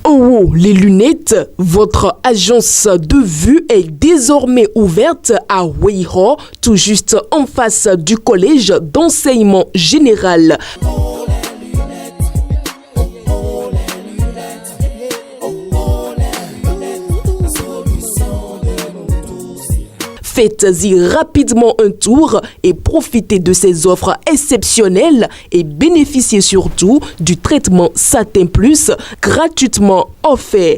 Oh, les lunettes, votre agence de vue est désormais ouverte à Weiho, tout juste en face du collège d'enseignement général. Faites-y rapidement un tour et profitez de ces offres exceptionnelles et bénéficiez surtout du traitement Satin Plus gratuitement offert.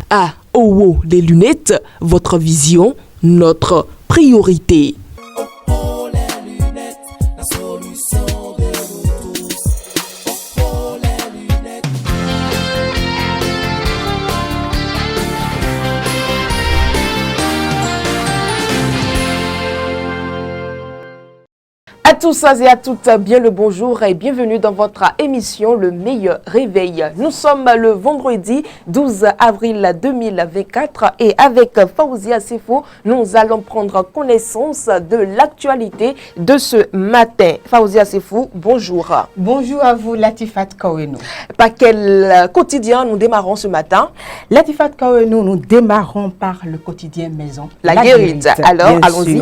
Ah, oh, les lunettes, votre vision, notre priorité. À tous et à toutes, bien le bonjour et bienvenue dans votre émission Le Meilleur Réveil. Nous sommes le vendredi 12 avril 2024 et avec Faouzia Sefo, nous allons prendre connaissance de l'actualité de ce matin. Faouzia Sefo, bonjour. Bonjour à vous, Latifat Kaweno. Par quel quotidien nous démarrons ce matin? Latifat Kaweno, nous démarrons par le quotidien Maison. La Guérite. Alors, allons-y.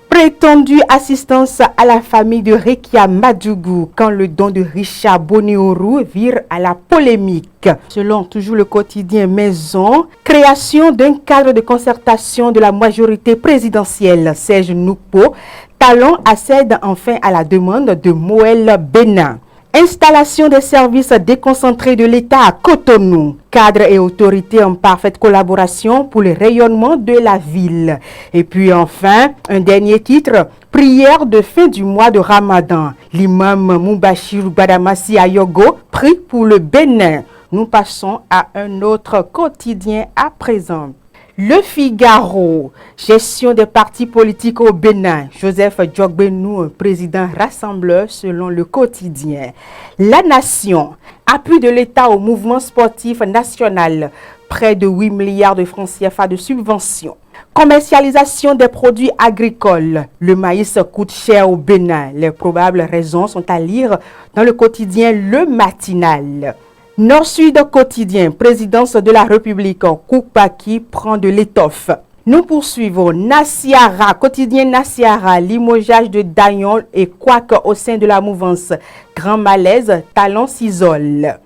Prétendue assistance à la famille de Rekia Madougou quand le don de Richard Bonéourou vire à la polémique. Selon toujours le quotidien Maison, création d'un cadre de concertation de la majorité présidentielle. Serge Noukpo, Talon accède enfin à la demande de Moël Bénin. Installation des services déconcentrés de l'État à Cotonou. Cadres et autorités en parfaite collaboration pour le rayonnement de la ville. Et puis enfin, un dernier titre, prière de fin du mois de Ramadan. L'imam Moubachir Badamassi Ayogo prie pour le Bénin. Nous passons à un autre quotidien à présent. Le Figaro, gestion des partis politiques au Bénin. Joseph Djogbenou, président rassembleur selon le quotidien. La Nation, appui de l'État au mouvement sportif national. Près de 8 milliards de francs CFA de subventions. Commercialisation des produits agricoles. Le maïs coûte cher au Bénin. Les probables raisons sont à lire dans le quotidien Le Matinal. Nord-Sud quotidien, présidence de la République, Koupaki prend de l'étoffe. Nous poursuivons Nassiara, quotidien Nassiara, limogeage de Dayon et Quack au sein de la mouvance. Grand malaise, Talon s'isole.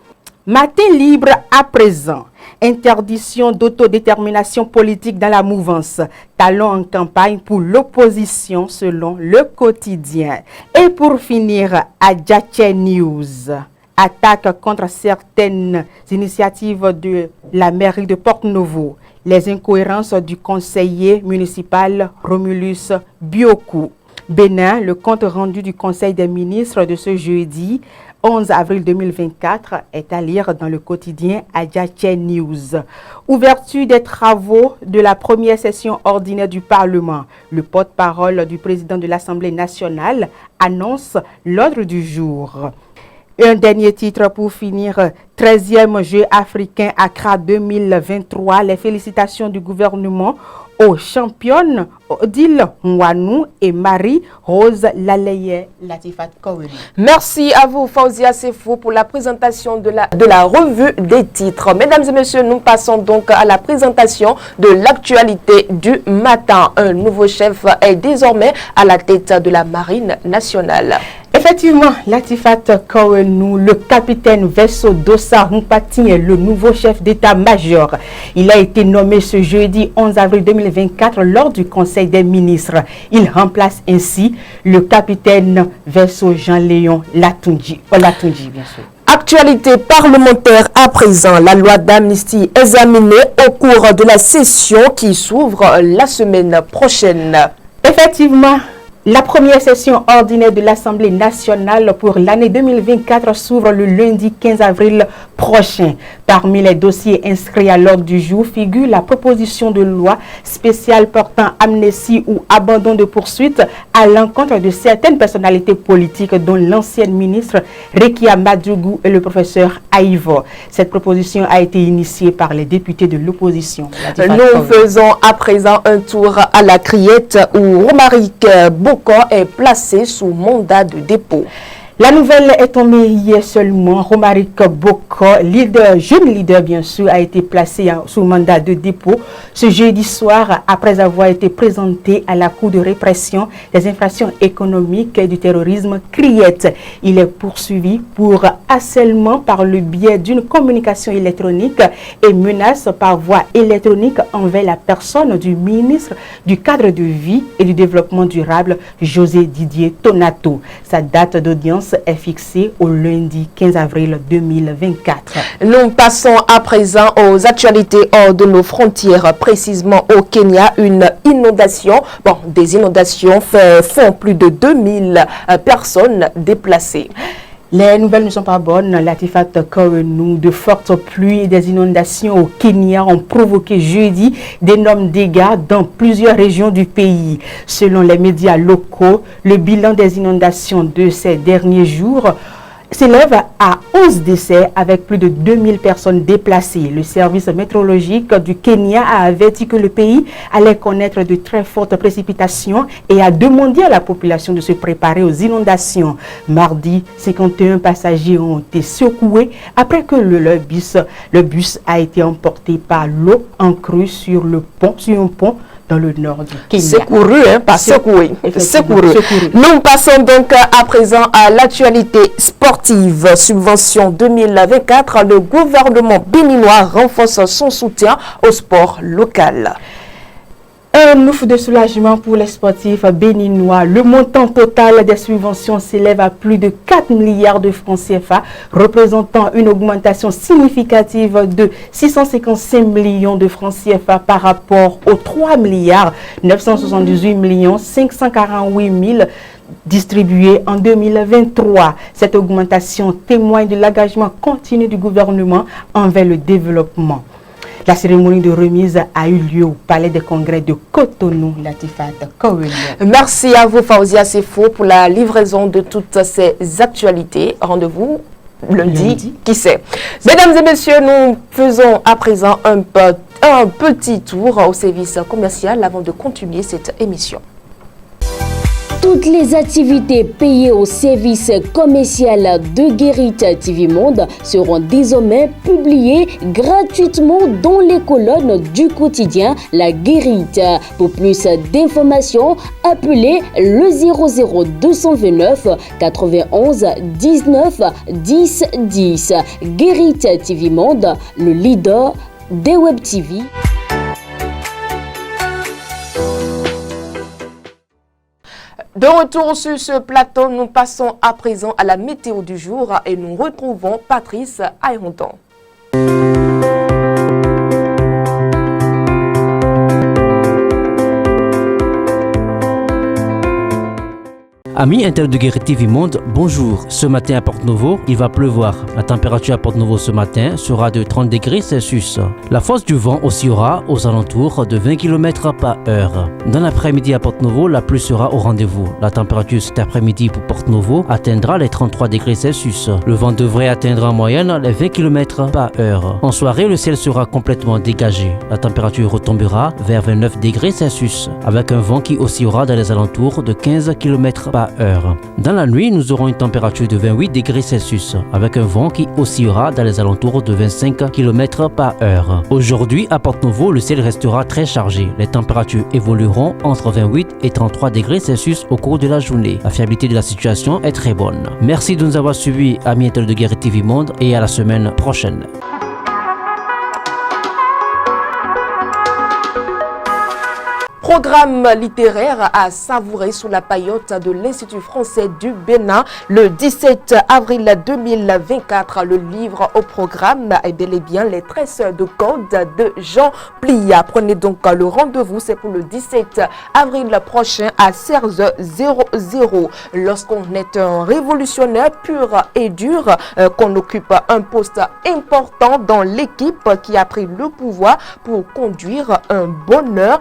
Matin libre à présent. Interdiction d'autodétermination politique dans la mouvance. Talon en campagne pour l'opposition selon le quotidien. Et pour finir, Adjache News. Attaque contre certaines initiatives de la mairie de Porto-Novo. Les incohérences du conseiller municipal Romulus Biokou. Bénin, le compte rendu du Conseil des ministres de ce jeudi 11 avril 2024 est à lire dans le quotidien Adjache News. Ouverture des travaux de la première session ordinaire du Parlement. Le porte-parole du président de l'Assemblée nationale annonce l'ordre du jour. Et un dernier titre pour finir, 13e Jeux africains Accra 2023. Les félicitations du gouvernement aux championnes Odile Mwanou et Marie-Rose Laleye Latifat Koweli. Merci à vous, Faouzia Sefo, pour la présentation de la revue des titres. Mesdames et messieurs, nous passons donc à la présentation de l'actualité du matin. Un nouveau chef est désormais à la tête de la Marine nationale. Effectivement, Latifat Kowenu, le capitaine Vesso Dossa Mpati est le nouveau chef d'état-major. Il a été nommé ce jeudi 11 avril 2024 lors du Conseil des ministres. Il remplace ainsi le capitaine Vesso Jean-Léon Latunji, bien sûr. Actualité parlementaire à présent, la loi d'amnistie examinée au cours de la session qui s'ouvre la semaine prochaine. Effectivement, La première session ordinaire de l'Assemblée nationale pour l'année 2024 s'ouvre le lundi 15 avril prochain. Parmi les dossiers inscrits à l'ordre du jour figure la proposition de loi spéciale portant amnistie ou abandon de poursuite à l'encontre de certaines personnalités politiques dont l'ancienne ministre Rekia Madougou et le professeur Aïvo. Cette proposition a été initiée par les députés de l'opposition. Nous faisons à présent un tour à la Criette où Romaric Boko est placé sous mandat de dépôt. La nouvelle est tombée hier seulement. Romaric Boko, jeune leader bien sûr, a été placé sous mandat de dépôt ce jeudi soir après avoir été présenté à la Cour de répression des infractions économiques et du terrorisme Criette. Il est poursuivi pour harcèlement par le biais d'une communication électronique et menace par voie électronique envers la personne du ministre du cadre de vie et du développement durable, José Didier Tonato. Sa date d'audience est fixée au lundi 15 avril 2024. Nous passons à présent aux actualités hors de nos frontières, précisément au Kenya. Une inondation, des inondations font plus de 2000 personnes déplacées. Les nouvelles ne sont pas bonnes. Latifat Kowenou, de fortes pluies et des inondations au Kenya ont provoqué jeudi d'énormes dégâts dans plusieurs régions du pays. Selon les médias locaux, le bilan des inondations de ces derniers jours s'élève à 11 décès avec plus de 2000 personnes déplacées. Le service météorologique du Kenya a averti que le pays allait connaître de très fortes précipitations et a demandé à la population de se préparer aux inondations. Mardi, 51 passagers ont été secoués après que le bus a été emporté par l'eau en crue sur un pont dans le nord du Kenya. Secouru, pas secoué. Secouru. Nous passons donc à présent à l'actualité sportive. Subvention 2024, le gouvernement béninois renforce son soutien au sport local. Un ouf de soulagement pour les sportifs béninois. Le montant total des subventions s'élève à plus de 4 milliards de francs CFA, représentant une augmentation significative de 655 millions de francs CFA par rapport aux 3 milliards 978 millions 548 000 distribués en 2023. Cette augmentation témoigne de l'engagement continu du gouvernement envers le développement. La cérémonie de remise a eu lieu au Palais des Congrès de Cotonou. Latifat Kowenou. Merci à vous, Fauzia Sefo, pour la livraison de toutes ces actualités. Rendez-vous lundi, qui sait. Mesdames et messieurs, nous faisons à présent un petit tour au service commercial avant de continuer cette émission. Toutes les activités payées au service commercial de Guérit TV Monde seront désormais publiées gratuitement dans les colonnes du quotidien La Guérite. Pour plus d'informations, appelez le 00229 91 19 10 10. Guérit TV Monde, le leader des Web TV. De retour sur ce plateau, nous passons à présent à la météo du jour et nous retrouvons Patrice Ayontan. Amis internautes de Guérit TV Monde, bonjour. Ce matin à Porto-Novo, il va pleuvoir. La température à Porto-Novo ce matin sera de 30 degrés Celsius. La force du vent oscillera aux alentours de 20 km par heure. Dans l'après-midi à Porto-Novo, la pluie sera au rendez-vous. La température cet après-midi pour Porto-Novo atteindra les 33 degrés Celsius. Le vent devrait atteindre en moyenne les 20 km par heure. En soirée, le ciel sera complètement dégagé. La température retombera vers 29 degrés Celsius avec un vent qui oscillera dans les alentours de 15 km par heure. Dans la nuit, nous aurons une température de 28 degrés Celsius avec un vent qui oscillera dans les alentours de 25 km par heure. Aujourd'hui, à Porto-Novo, le ciel restera très chargé. Les températures évolueront entre 28 et 33 degrés Celsius au cours de la journée. La fiabilité de la situation est très bonne. Merci de nous avoir suivis, amis internautes de Guérit TV Monde, et à la semaine prochaine. Programme littéraire à savourer sous la paillote de l'Institut français du Bénin. Le 17 avril 2024, le livre au programme est bel et bien Les Tresses de Code de Jean Plia. Prenez donc le rendez-vous, c'est pour le 17 avril prochain à 16h00. Lorsqu'on est un révolutionnaire pur et dur, qu'on occupe un poste important dans l'équipe qui a pris le pouvoir pour conduire un bonheur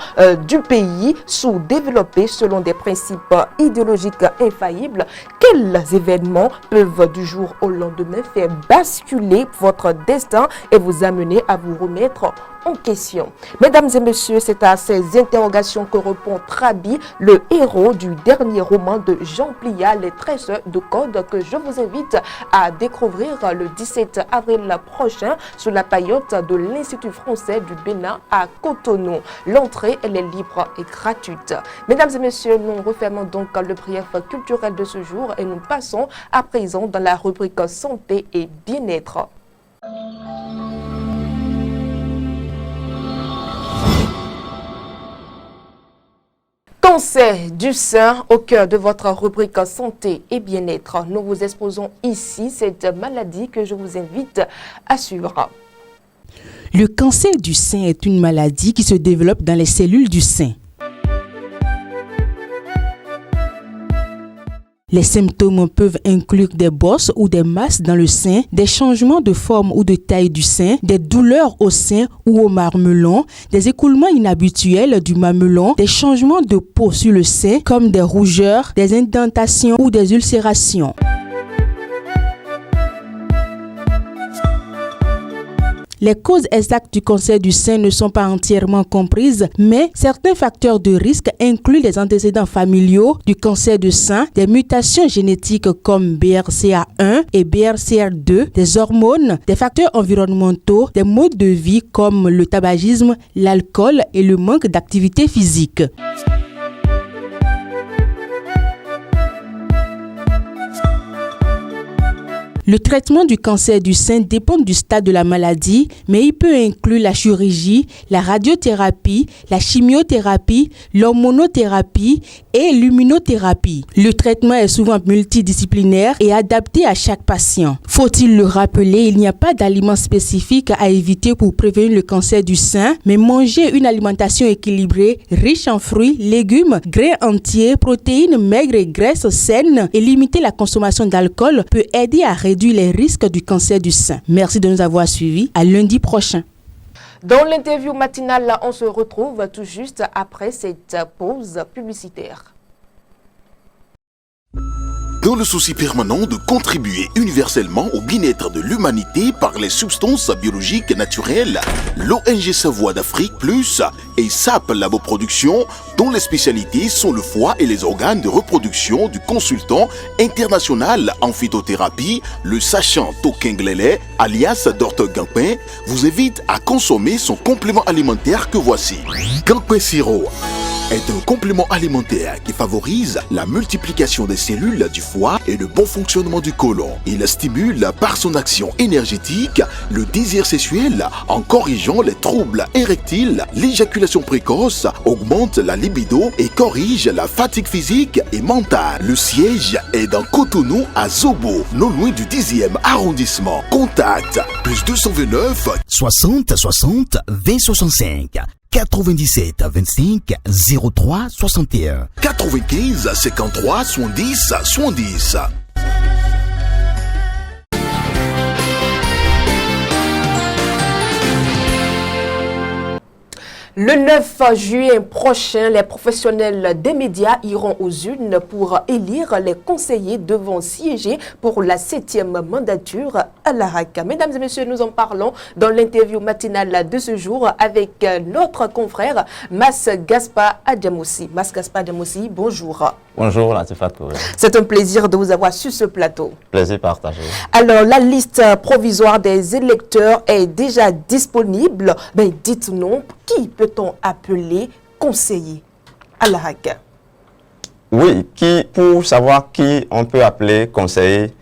du pays sous-développé selon des principes idéologiques infaillibles, quels événements peuvent du jour au lendemain faire basculer votre destin et vous amener à vous remettre en question? Mesdames et messieurs, c'est à ces interrogations que répond Trabi, le héros du dernier roman de Jean Plia, Les Tresses de Code, que je vous invite à découvrir le 17 avril prochain sous la paillote de l'Institut français du Bénin à Cotonou. L'entrée, elle est libre et gratuite. Mesdames et messieurs, nous refermons donc le brief culturel de ce jour et nous passons à présent dans la rubrique santé et bien-être. Cancer du sein au cœur de votre rubrique santé et bien-être. Nous vous exposons ici cette maladie que je vous invite à suivre. Le cancer du sein est une maladie qui se développe dans les cellules du sein. Les symptômes peuvent inclure des bosses ou des masses dans le sein, des changements de forme ou de taille du sein, des douleurs au sein ou au mamelon, des écoulements inhabituels du mamelon, des changements de peau sur le sein comme des rougeurs, des indentations ou des ulcérations. Les causes exactes du cancer du sein ne sont pas entièrement comprises, mais certains facteurs de risque incluent les antécédents familiaux du cancer du sein, des mutations génétiques comme BRCA1 et BRCA2, des hormones, des facteurs environnementaux, des modes de vie comme le tabagisme, l'alcool et le manque d'activité physique. Le traitement du cancer du sein dépend du stade de la maladie, mais il peut inclure la chirurgie, la radiothérapie, la chimiothérapie, l'hormonothérapie et l'immunothérapie. Le traitement est souvent multidisciplinaire et adapté à chaque patient. Faut-il le rappeler, il n'y a pas d'aliment spécifique à éviter pour prévenir le cancer du sein, mais manger une alimentation équilibrée, riche en fruits, légumes, grains entiers, protéines maigres et graisses saines et limiter la consommation d'alcool peut aider à réduire les risques du cancer du sein. Merci de nous avoir suivis. À lundi prochain. Dans l'interview matinale, on se retrouve tout juste après cette pause publicitaire. Dans le souci permanent de contribuer universellement au bien-être de l'humanité par les substances biologiques naturelles, l'ONG Savoie d'Afrique Plus et SAP Laboproduction, dont les spécialités sont le foie et les organes de reproduction du consultant international en phytothérapie, le sachant Tokenglele, alias Dr Gampin, vous invite à consommer son complément alimentaire que voici. Gampin Siro est un complément alimentaire qui favorise la multiplication des cellules du foie et le bon fonctionnement du côlon. Il stimule par son action énergétique le désir sexuel en corrigeant les troubles érectiles, l'éjaculation précoce, augmente la libido et corrige la fatigue physique et mentale. Le siège est dans Cotonou à Zobo, non loin du 10e arrondissement. Contact plus 229 60 60 20 65 97 25 03 61 95 53 70 70. Le 9 juin prochain, les professionnels des médias iront aux urnes pour élire les conseillers devant siéger pour la 7e mandature à l'ARAC. Mesdames et messieurs, nous en parlons dans l'interview matinale de ce jour avec notre confrère Mas Gaspard Adjamoussi. Mas Gaspard Adjamoussi, bonjour. Bonjour, Latifat Kouré. C'est un plaisir de vous avoir sur ce plateau. Plaisir partagé. Alors, la liste provisoire des électeurs est déjà disponible. Ben, dites-nous, qui peut-on appeler conseiller à l'ARAC? Oui, pour savoir qui on peut appeler conseiller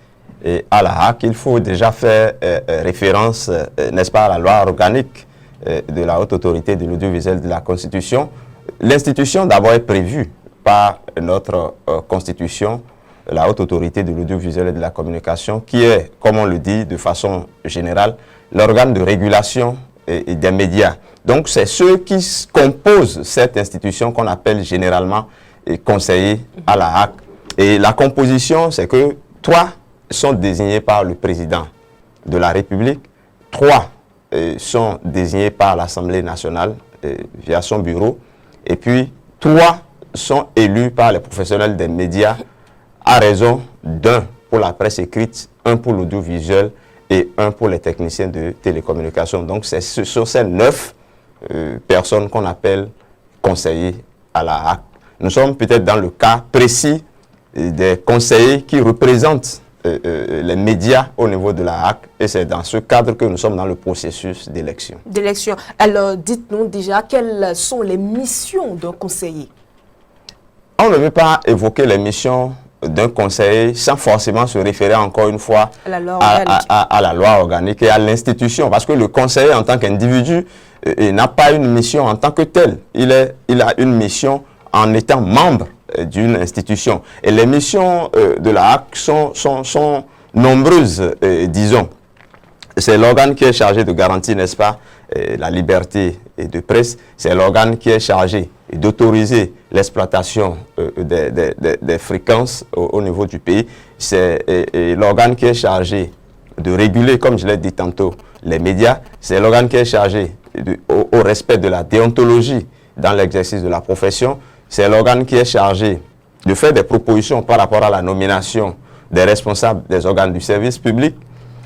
à l'ARAC, il faut déjà faire référence, n'est-ce pas, à la loi organique de la Haute Autorité de l'Audiovisuel de la Constitution, L'institution d'abord est prévue par notre constitution, la haute autorité de l'audiovisuel et de la communication, qui est, comme on le dit de façon générale, l'organe de régulation et des médias. Donc c'est ceux qui composent cette institution qu'on appelle généralement conseillers à la HAC. Et la composition, c'est que 3 sont désignés par le président de la République, 3 sont désignés par l'Assemblée nationale via son bureau, et puis 3 sont élus par les professionnels des médias à raison d'1 pour la presse écrite, 1 pour l'audiovisuel et 1 pour les techniciens de télécommunications. Donc ce sont ces 9 personnes qu'on appelle conseillers à la HAC. Nous sommes peut-être dans le cas précis des conseillers qui représentent les médias au niveau de la HAC, et c'est dans ce cadre que nous sommes dans le processus d'élection. Alors, dites-nous déjà, quelles sont les missions d'un conseiller? On ne veut pas évoquer les missions d'un conseiller sans forcément se référer encore une fois à la loi organique et à l'institution, parce que le conseiller en tant qu'individu n'a pas une mission en tant que tel. Il a une mission en étant membre d'une institution. Et les missions de la HAC sont nombreuses, disons. C'est l'organe qui est chargé de garantir, n'est-ce pas, la liberté de presse. C'est l'organe qui est chargé d'autoriser l'exploitation des fréquences au niveau du pays. C'est l'organe qui est chargé de réguler, comme je l'ai dit tantôt, les médias. C'est l'organe qui est chargé au respect de la déontologie dans l'exercice de la profession. C'est l'organe qui est chargé de faire des propositions par rapport à la nomination des responsables des organes du service public.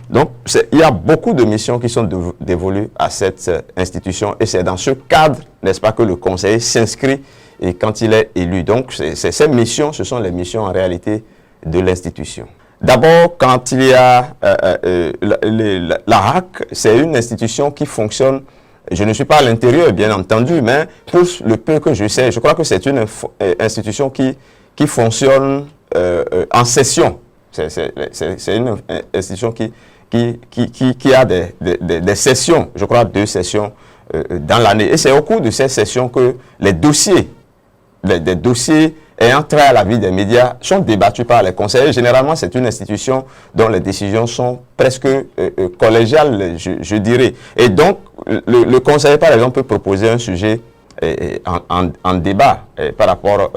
Donc, il y a beaucoup de missions qui sont dévolues à cette institution, et c'est dans ce cadre, n'est-ce pas, que le conseiller s'inscrit et quand il est élu. Donc, ces missions, ce sont les missions en réalité de l'institution. D'abord, quand il y a la HAC, c'est une institution qui fonctionne. Je ne suis pas à l'intérieur, bien entendu, mais pour le peu que je sais, je crois que c'est une institution qui fonctionne en session. C'est une institution qui a des sessions, je crois 2 sessions dans l'année. Et c'est au cours de ces sessions que les dossiers ayant trait à la vie des médias sont débattus par les conseillers. Généralement, c'est une institution dont les décisions sont presque collégiales, je dirais. Et donc, le conseiller, par exemple, peut proposer un sujet en débat par rapport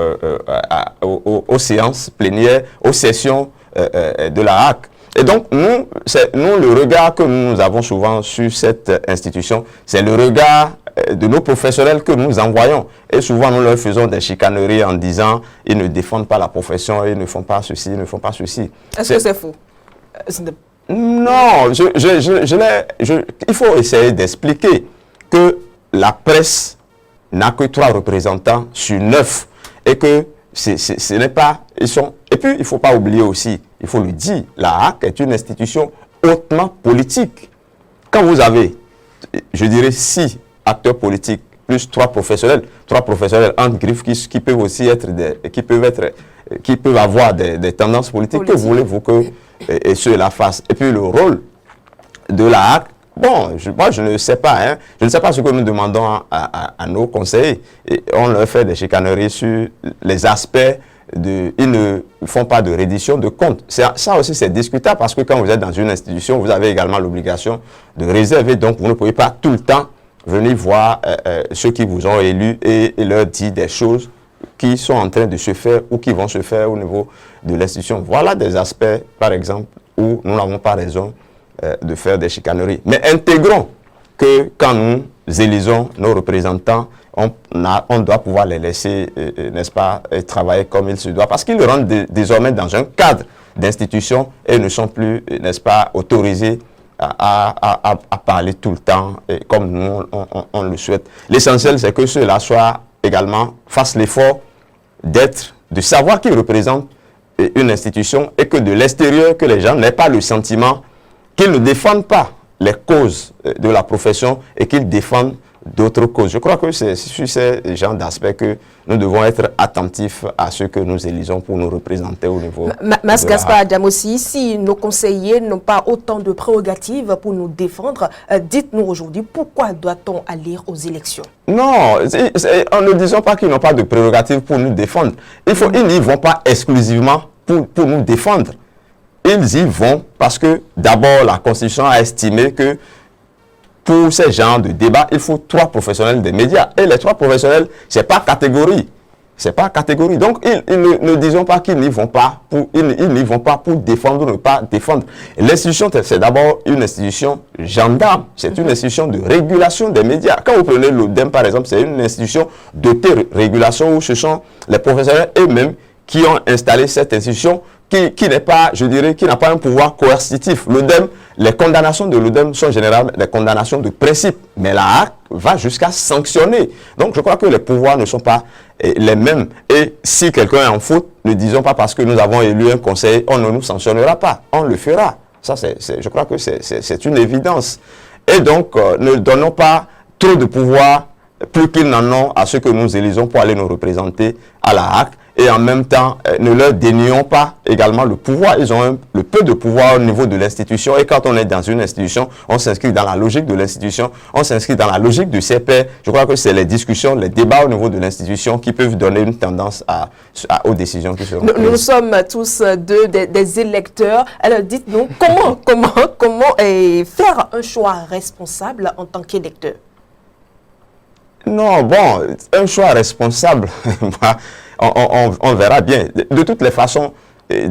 aux séances plénières, aux sessions de la HAC. Et donc, nous, le regard que nous avons souvent sur cette institution, c'est le regard de nos professionnels que nous envoyons. Et souvent, nous leur faisons des chicaneries en disant « ils ne défendent pas la profession, ils ne font pas ceci, ils ne font pas ceci ». Est-ce que c'est faux? Non, il faut essayer d'expliquer que la presse n'a que 3 représentants sur 9 et que ce n'est pas... Et puis, il ne faut pas oublier aussi, il faut le dire, la HAC est une institution hautement politique. Quand vous avez, je dirais, 6 acteurs politiques plus 3 professionnels entre griffes qui peuvent aussi être qui peuvent avoir des tendances politiques, que voulez-vous que ceux-là fassent? Et puis le rôle de la HAC, bon, moi je ne sais pas, hein, je ne sais pas ce que nous demandons à nos conseillers. Et on leur fait des chicaneries sur les aspects ils ne font pas de reddition de comptes. Ça aussi c'est discutable, parce que quand vous êtes dans une institution, vous avez également l'obligation de réserver, donc vous ne pouvez pas tout le temps venir voir ceux qui vous ont élus et leur dire des choses qui sont en train de se faire ou qui vont se faire au niveau de l'institution. Voilà des aspects, par exemple, où nous n'avons pas raison de faire des chicaneries. Mais intégrons que quand nous élisons nos représentants, on doit pouvoir les laisser, n'est-ce pas, travailler comme il se doit, parce qu'ils rentrent désormais dans un cadre d'institution et ne sont plus, n'est-ce pas, autorisés à parler tout le temps comme nous on le souhaite. L'essentiel, c'est que ceux-là fassent l'effort de savoir qu'ils représentent une institution, et que de l'extérieur, que les gens n'aient pas le sentiment qu'ils ne défendent pas les causes de la profession et qu'ils défendent d'autres causes. Je crois que c'est sur ces genres d'aspects que nous devons être attentifs à ceux que nous élisons pour nous représenter au niveau Mas Gaspard Adam aussi, si nos conseillers n'ont pas autant de prérogatives pour nous défendre, dites-nous aujourd'hui, pourquoi doit-on aller aux élections? Non, en ne disant pas qu'ils n'ont pas de prérogatives pour nous défendre. Ils n'y vont pas exclusivement pour nous défendre. Ils y vont parce que d'abord la Constitution a estimé que pour ces genres de débats, il faut 3 professionnels des médias. Et les 3 professionnels, ce n'est pas catégorie. C'est pas catégorie. Donc, ne disons pas qu'ils n'y vont pas pour défendre ou ne pas défendre. L'institution, c'est d'abord une institution gendarme. C'est une institution de régulation des médias. Quand vous prenez l'ODEM, par exemple, c'est une institution de régulation où ce sont les professionnels eux-mêmes qui ont installé cette institution qui n'est pas, je dirais, qui n'a pas un pouvoir coercitif. L'ODEM, les condamnations de l'ODEM sont généralement des condamnations de principe, mais la HAC va jusqu'à sanctionner. Donc je crois que les pouvoirs ne sont pas les mêmes. Et si quelqu'un est en faute, ne disons pas parce que nous avons élu un conseil, on ne nous sanctionnera pas, on le fera. Ça, je crois que c'est une évidence. Et donc, ne donnons pas trop de pouvoir, plus qu'ils n'en ont, à ceux que nous élisons pour aller nous représenter à la HAC. Et en même temps, ne leur dénions pas également le pouvoir. Ils ont le peu de pouvoir au niveau de l'institution. Et quand on est dans une institution, on s'inscrit dans la logique de l'institution, on s'inscrit dans la logique du CPR. Je crois que c'est les discussions, les débats au niveau de l'institution qui peuvent donner une tendance aux décisions qui seront prises. Nous sommes tous des électeurs. Alors dites-nous, comment faire un choix responsable en tant qu'électeur? Non, bon, un choix responsable, on verra bien. De toutes les façons,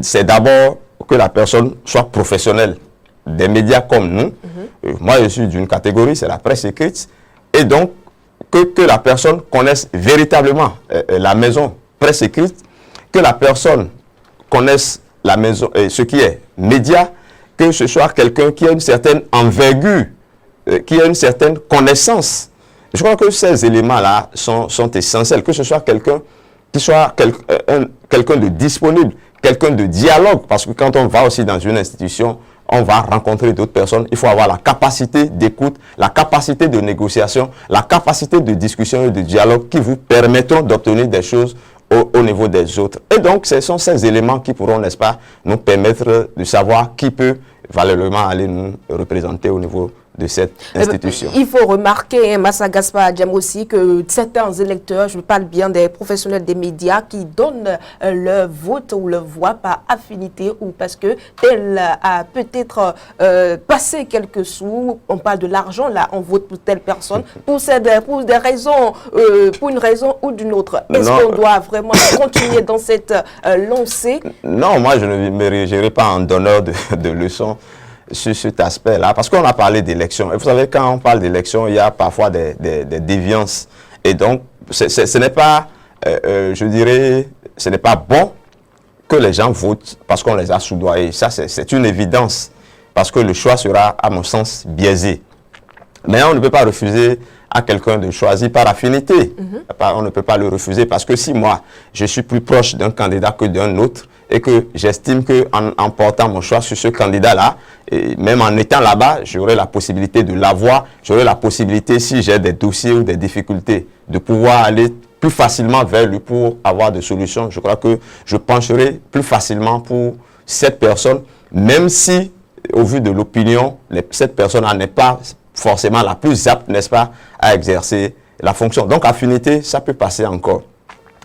c'est d'abord que la personne soit professionnelle des médias comme nous. Moi, je suis d'une catégorie, c'est la presse écrite. Et donc, que la personne connaisse véritablement la maison presse écrite, que la personne connaisse la maison, ce qui est média, que ce soit quelqu'un qui a une certaine envergure, qui a une certaine connaissance. Je crois que ces éléments-là sont essentiels, que ce soit quelqu'un qui soit quelqu'un de disponible, quelqu'un de dialogue, parce que quand on va aussi dans une institution, on va rencontrer d'autres personnes, il faut avoir la capacité d'écoute, la capacité de négociation, la capacité de discussion et de dialogue qui vous permettront d'obtenir des choses au niveau des autres. Et donc, ce sont ces éléments qui pourront, n'est-ce pas, nous permettre de savoir qui peut valablement aller nous représenter au niveau de cette institution. Il faut remarquer, Massa Gaspard Adam aussi, que certains électeurs, je parle bien des professionnels des médias, qui donnent leur vote ou leur voix par affinité ou parce que tel a peut-être passé quelques sous, on parle de l'argent, là, on vote pour telle personne, pour des raisons, pour une raison ou d'une autre. Est-ce qu'on doit vraiment continuer dans cette lancée? Non, moi je ne m'érigerai pas en donneur de leçons sur cet aspect-là, parce qu'on a parlé d'élections. Et vous savez, quand on parle d'élections, il y a parfois des déviances. Et donc, ce n'est pas, je dirais, ce n'est pas bon que les gens votent parce qu'on les a soudoyés. Ça, c'est une évidence, parce que le choix sera, à mon sens, biaisé. Mais on ne peut pas refuser à quelqu'un de choisir par affinité. On ne peut pas le refuser, parce que si moi, je suis plus proche d'un candidat que d'un autre, et que j'estime qu'en portant mon choix sur ce candidat-là, et même en étant là-bas, j'aurai la possibilité de l'avoir, j'aurai la possibilité, si j'ai des dossiers ou des difficultés, de pouvoir aller plus facilement vers lui pour avoir des solutions. Je crois que je pencherai plus facilement pour cette personne, même si, au vu de l'opinion, cette personne n'est pas forcément la plus apte, n'est-ce pas, à exercer la fonction. Donc, affinité, ça peut passer encore.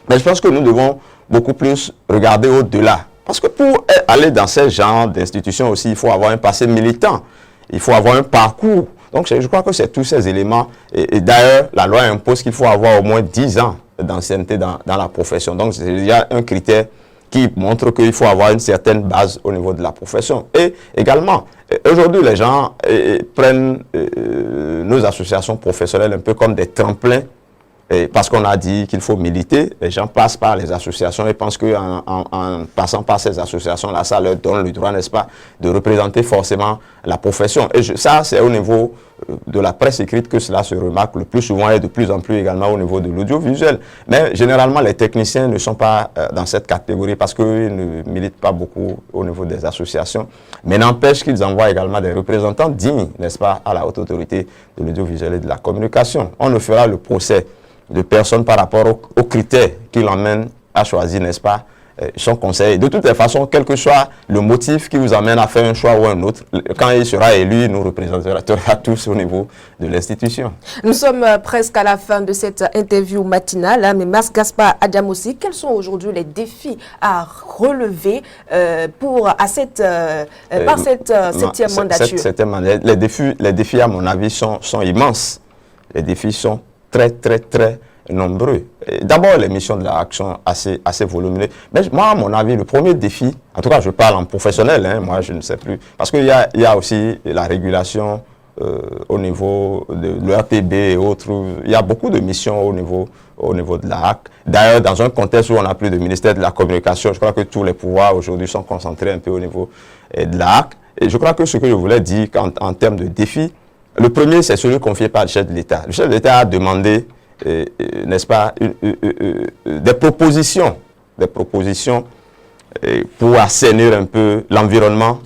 Mais je pense que nous devons beaucoup plus regarder au-delà. Parce que pour aller dans ce genre d'institutions aussi, il faut avoir un passé militant. Il faut avoir un parcours. Donc je crois que c'est tous ces éléments. Et d'ailleurs, la loi impose qu'il faut avoir au moins 10 ans d'ancienneté dans la profession. Donc il y a un critère qui montre qu'il faut avoir une certaine base au niveau de la profession. Et également, aujourd'hui, les gens prennent nos associations professionnelles un peu comme des tremplins Et parce qu'on a dit qu'il faut militer, les gens passent par les associations et pensent qu'en en passant par ces associations-là, ça leur donne le droit, n'est-ce pas, de représenter forcément la profession. Et ça, c'est au niveau de la presse écrite que cela se remarque le plus souvent et de plus en plus également au niveau de l'audiovisuel. Mais généralement, les techniciens ne sont pas dans cette catégorie parce qu'ils ne militent pas beaucoup au niveau des associations. Mais n'empêche qu'ils envoient également des représentants dignes, n'est-ce pas, à la haute autorité de l'audiovisuel et de la communication. On ne fera le procès de personnes par rapport aux critères qui l'emmènent à choisir, n'est-ce pas, son conseil. De toutes les façons, quel que soit le motif qui vous amène à faire un choix ou un autre, quand il sera élu, il nous représentera tous au niveau de l'institution. Nous sommes presque à la fin de cette interview matinale, hein, mais Mas Gaspard Adam aussi, quels sont aujourd'hui les défis à relever par cette 7e mandature? Les défis, à mon avis, sont immenses. Les défis sont très nombreux. D'abord, les missions de la RAC sont assez volumineuses. Mais moi, à mon avis, le premier défi, en tout cas, je parle en professionnel, hein, moi, je ne sais plus, parce qu'il y a aussi la régulation au niveau de l'ERTB et autres. Il y a beaucoup de missions au niveau de la RAC. D'ailleurs, dans un contexte où on n'a plus de ministère de la communication, je crois que tous les pouvoirs aujourd'hui sont concentrés un peu au niveau de la RAC. Et je crois que ce que je voulais dire en termes de défis, le premier, c'est celui confié par le chef de l'État. Le chef de l'État a demandé, n'est-ce pas, des propositions pour assainir un peu l'environnement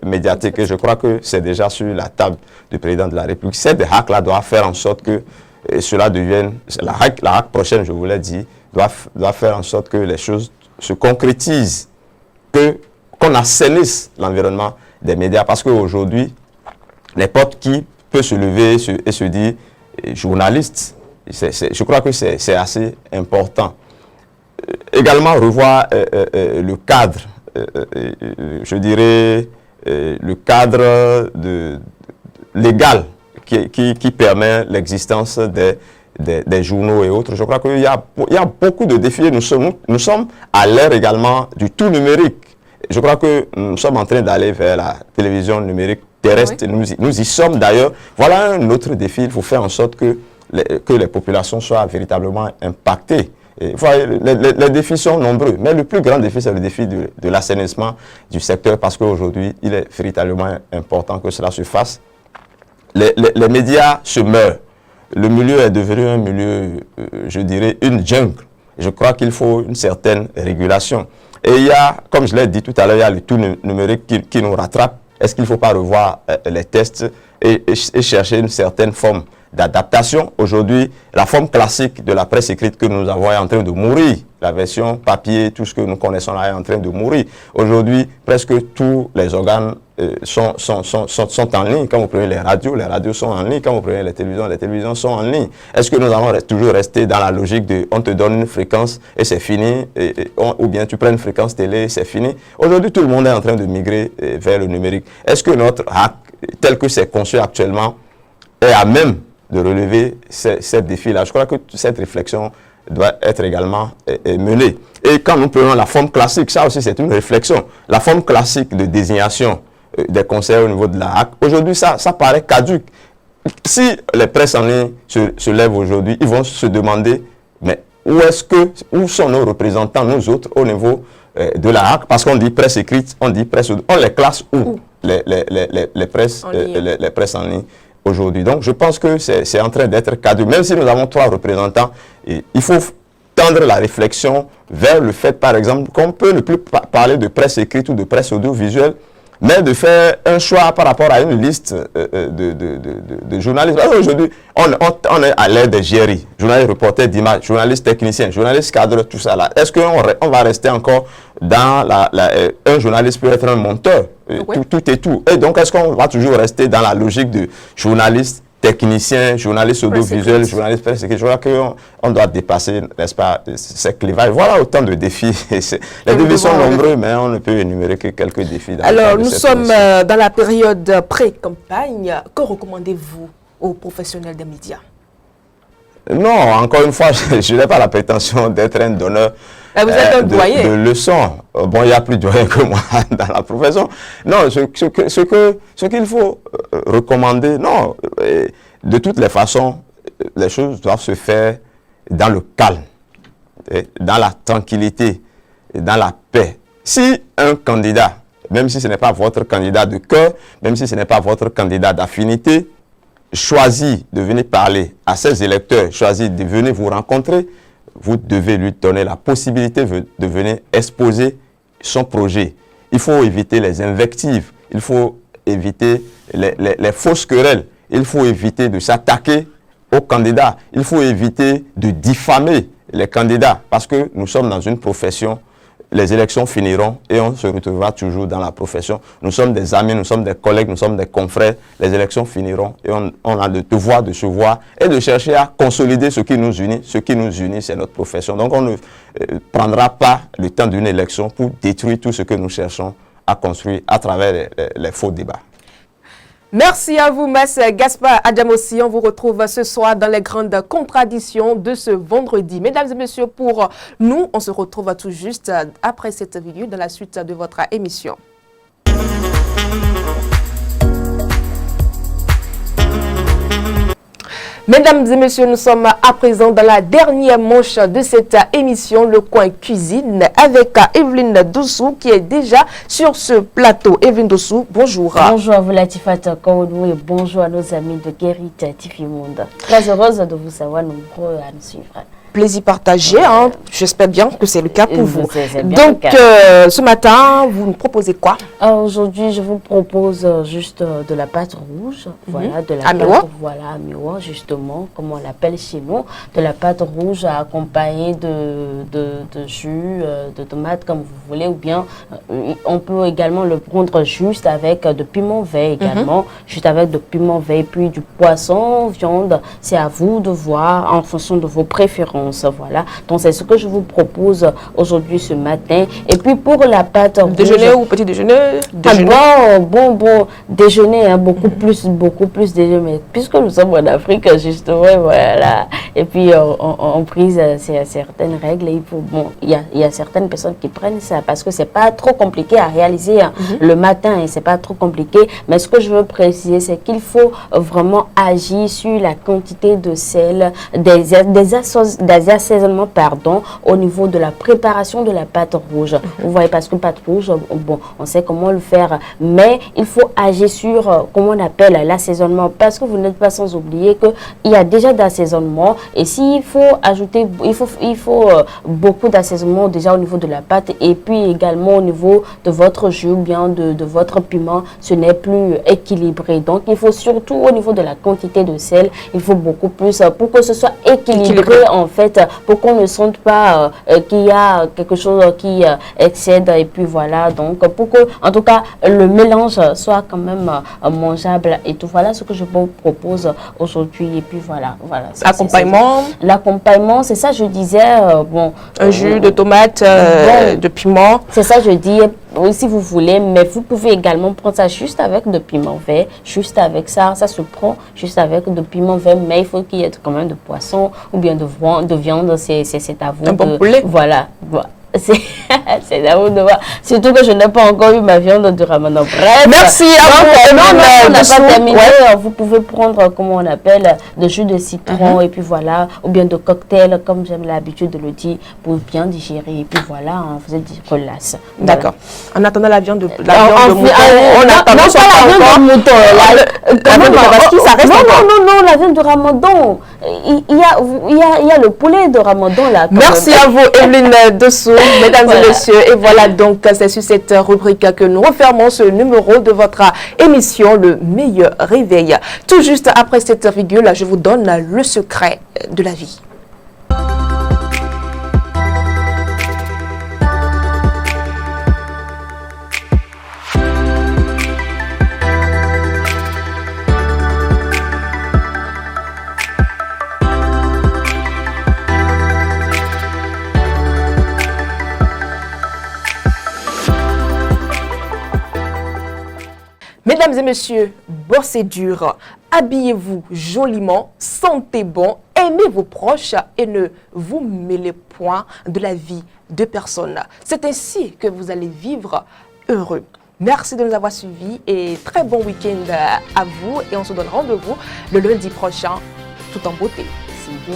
médiatique. Et je crois que c'est déjà sur la table du président de la République. Cette RAC-là doit faire en sorte que cela devienne, la RAC prochaine, je vous l'ai dit, doit faire en sorte que les choses se concrétisent, qu'on assainisse l'environnement des médias. Parce qu'aujourd'hui, n'importe qui peut se lever et se dire journaliste. Je crois que c'est assez important. Également revoir le cadre, je dirais le cadre légal qui permet l'existence des journaux et autres. Je crois qu'il y a beaucoup de défis. Nous sommes à l'ère également du tout numérique. Je crois que nous sommes en train d'aller vers la télévision numérique terrestre. Oui. Nous y sommes d'ailleurs. Voilà un autre défi. Il faut faire en sorte que les populations soient véritablement impactées. Et, voilà, les défis sont nombreux, mais le plus grand défi, c'est le défi de l'assainissement du secteur, parce qu'aujourd'hui, il est véritablement important que cela se fasse. Les médias se meurent. Le milieu est devenu un milieu, je dirais, une jungle. Je crois qu'il faut une certaine régulation. Et il y a, comme je l'ai dit tout à l'heure, il y a le tout numérique qui nous rattrape. Est-ce qu'il ne faut pas revoir les tests et chercher une certaine forme d'adaptation? Aujourd'hui, la forme classique de la presse écrite que nous avons est en train de mourir. La version papier, tout ce que nous connaissons là est en train de mourir. Aujourd'hui, presque tous les organes sont en ligne. Quand vous prenez les radios sont en ligne. Quand vous prenez les télévisions sont en ligne. Est-ce que nous allons toujours rester dans la logique de on te donne une fréquence et c'est fini, ou bien tu prends une fréquence télé et c'est fini? Aujourd'hui, tout le monde est en train de migrer vers le numérique. Est-ce que notre RAC, tel que c'est conçu actuellement, est à même de relever ces défis-là? Je crois que cette réflexion doit être également menée. Et quand nous prenons la forme classique, ça aussi c'est une réflexion, la forme classique de désignation des conseillers au niveau de la RAC, aujourd'hui ça paraît caduque. Si les presses en ligne se lèvent aujourd'hui, ils vont se demander, mais où sont nos représentants, nous autres, au niveau de la RAC? Parce qu'on dit presse écrite, on dit presse, on les classe où? Les presses en ligne aujourd'hui. Donc, je pense que c'est en train d'être caduc. Même si nous avons 3 représentants, il faut tendre la réflexion vers le fait, par exemple, qu'on peut ne plus parler de presse écrite ou de presse audiovisuelle, mais de faire un choix par rapport à une liste de journalistes. Aujourd'hui, on est à l'ère des GRI, journalistes reporters d'image, journalistes techniciens, journalistes cadres, tout ça là. Est-ce qu'on va rester encore dans un journaliste peut être un monteur, oui. tout et tout. Et donc, est-ce qu'on va toujours rester dans la logique de journaliste technicien, journaliste audiovisuel, journaliste presse écrite? Je crois qu'on doit dépasser, n'est-ce pas, ces clivages. Voilà autant de défis. Les défis sont nombreux, mais on ne peut énumérer que quelques défis. Alors, nous sommes dans la période pré-campagne. Que recommandez-vous aux professionnels des médias? Non, encore une fois, je n'ai pas la prétention d'être un donneur vous êtes un doyen. De leçons. Bon, il y a plus de doyen que moi dans la profession. Non, ce qu'il faut recommander, non, de toutes les façons, les choses doivent se faire dans le calme, dans la tranquillité, dans la paix. Si un candidat, même si ce n'est pas votre candidat de cœur, même si ce n'est pas votre candidat d'affinité, choisit de venir parler à ses électeurs, choisit de venir vous rencontrer, vous devez lui donner la possibilité de venir exposer son projet. Il faut éviter les invectives, il faut éviter les fausses querelles, il faut éviter de s'attaquer aux candidats, il faut éviter de diffamer les candidats parce que nous sommes dans une profession. Les élections finiront et on se retrouvera toujours dans la profession. Nous sommes des amis, nous sommes des collègues, nous sommes des confrères. Les élections finiront et on a le devoir de se voir et de chercher à consolider ce qui nous unit. Ce qui nous unit, c'est notre profession. Donc on ne prendra pas le temps d'une élection pour détruire tout ce que nous cherchons à construire à travers les faux débats. Merci à vous, Mass Gaspard Adjamossi. On vous retrouve ce soir dans les grandes contradictions de ce vendredi. Mesdames et messieurs, pour nous, on se retrouve tout juste après cette vidéo dans la suite de votre émission. Mesdames et messieurs, nous sommes à présent dans la dernière manche de cette émission, le coin cuisine, avec Evelyne Dossou qui est déjà sur ce plateau. Evelyne Dossou, bonjour. Bonjour à vous Latifat Kaoudou et bonjour à nos amis de Guérit TV Monde. Très heureuse de vous savoir nombreux à nous suivre. Plaisir partagé, hein. J'espère bien que c'est le cas pour vous. Donc, ce matin, vous nous proposez quoi? Aujourd'hui, je vous propose juste de la pâte rouge. Voilà, de la pâte, voilà, amiwa, justement, comme on l'appelle chez nous. De la pâte rouge accompagnée de jus, de tomates, comme vous voulez. Ou bien, on peut également le prendre juste avec de piment vert également. Juste avec de piment vert, puis du poisson, viande. C'est à vous de voir en fonction de vos préférences. Voilà, donc c'est ce que je vous propose aujourd'hui ce matin. Et puis pour la pâte rouge, déjeuner ou petit déjeuner? Bon déjeuner, hein, beaucoup plus déjeuner. Mais puisque nous sommes en Afrique, justement, voilà. Et puis on prise certaines règles. Et il y a certaines personnes qui prennent ça parce que c'est pas trop compliqué à réaliser le matin et c'est pas trop compliqué. Mais ce que je veux préciser, c'est qu'il faut vraiment agir sur la quantité de sel, des assaisonnements, au niveau de la préparation de la pâte rouge. Vous voyez, parce que pâte rouge, bon, on sait comment le faire, mais il faut agir sur, comment on appelle, l'assaisonnement, parce que vous n'êtes pas sans oublier qu'il y a déjà d'assaisonnement, et s'il faut ajouter, il faut beaucoup d'assaisonnement déjà au niveau de la pâte, et puis également au niveau de votre jus, ou bien de votre piment, ce n'est plus équilibré. Donc, il faut surtout au niveau de la quantité de sel, il faut beaucoup plus pour que ce soit équilibré en fait, pour qu'on ne sente pas qu'il y a quelque chose qui excède et puis voilà, donc pour que en tout cas le mélange soit quand même mangeable et tout. Voilà ce que je vous propose aujourd'hui et puis voilà. L'accompagnement, c'est ça je disais, un jus de tomate, de piment. C'est ça je dis. Oui, si vous voulez, mais vous pouvez également prendre ça juste avec de piment vert, juste avec ça se prend juste avec de piment vert, mais il faut qu'il y ait quand même de poisson ou bien de viande, c'est à vous. Un bon poulet. Voilà. C'est à vous de voir. Surtout que je n'ai pas encore eu ma viande de ramadan. Bref. Merci à vous. On n'a pas terminé. Vous pouvez prendre, comment on appelle, de jus de citron et puis voilà, ou bien de cocktail, comme j'aime l'habitude de le dire, pour bien digérer. Et puis voilà, on faisait des relax. D'accord. En attendant la viande de mouton, on attend pas la viande de mouton. Non, la viande de ramadan. Il y a le poulet de ramadan là. Merci à vous, Evelyne Dossou. Mesdames et messieurs, et voilà donc c'est sur cette rubrique que nous refermons ce numéro de votre émission Le Meilleur Réveil. Tout juste après cette virgule, je vous donne le secret de la vie. Mesdames et messieurs, bossez dur, habillez-vous joliment, sentez bon, aimez vos proches et ne vous mêlez point de la vie de personne. C'est ainsi que vous allez vivre heureux. Merci de nous avoir suivis et très bon week-end à vous et on se donne rendez-vous le lundi prochain tout en beauté. C'est bien.